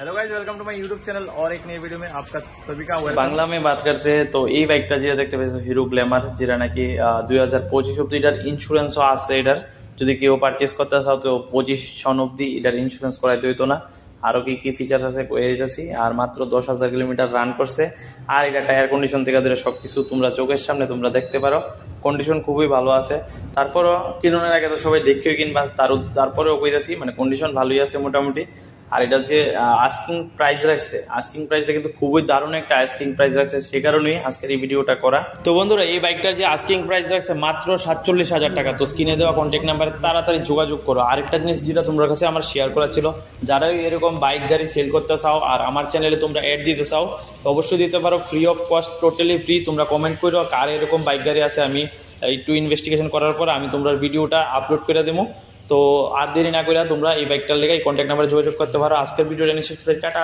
Hello guys, welcome to my YouTube channel और एक नई वीडियो में आपका सभी का वेलकम। বাংলা में बात करते हैं तो এই বাইকটা যেটা দেখতে পাচ্ছ হিরো গ্ল্যামার, যেটা নাকি 2025 অব্দি এটার ইন্স্যুরেন্সও আছে। এটার যদি কেউ পারচেজ করতে চাও তো 25 সন অব্দি এটার ইন্স্যুরেন্স করাইতে হইতো না। আরো কি কি ফিচার্স আছে কয়ে দিতেছি। আর মাত্র 10,000 কিলোমিটার রান করছে। আর এটা টায়ার কন্ডিশন থেকে ধরে সবকিছু তোমরা চোখের সামনে তোমরা দেখতে পারো, কন্ডিশন খুবই ভালো আছে। তারপরও কিনোর আগে তো সবাই দেখেও কিনবা, তারপরেও কইতাছি মানে কন্ডিশন ভালোই আছে মোটামুটি। আর এটা যে আস্কিং প্রাইস রাখছে, আস্কিং প্রাইসটা কিন্তু খুবই দারুণ একটা আস্কিং প্রাইস রাখছে, সে কারণেই আজকের এই ভিডিওটা করা। তো বন্ধুরা, এই বাইকটার যে আস্কিং প্রাইস রাখছে মাত্র 47,000 টাকা। তো স্ক্রিনে দেওয়া কন্ট্যাক্ট নাম্বারে তাড়াতাড়ি যোগাযোগ করো। আরেকটা জিনিস যেটা তোমার কাছে আমার শেয়ার করা ছিল, যারা এরকম বাইক গাড়ি সেল করতে চাও আর আমার চ্যানেলে তোমরা অ্যাড দিতে চাও তো অবশ্যই দিতে পারো, free of cost, totally free. তোমরা কমেন্ট করো কার এরকম বাইক গাড়ি আছে, আমি একটু ইনভেস্টিগেশন করার পর আমি তোমরা ভিডিওটা আপলোড করে দেবো। তো আর দেরি না করে তোমরা এই বাইকটার লেগে কন্ট্যাক্ট নাম্বারে যোগাযোগ করতে পারো। আজকের ভিডিওটা নিয়ে শেষ করতে, টাটা।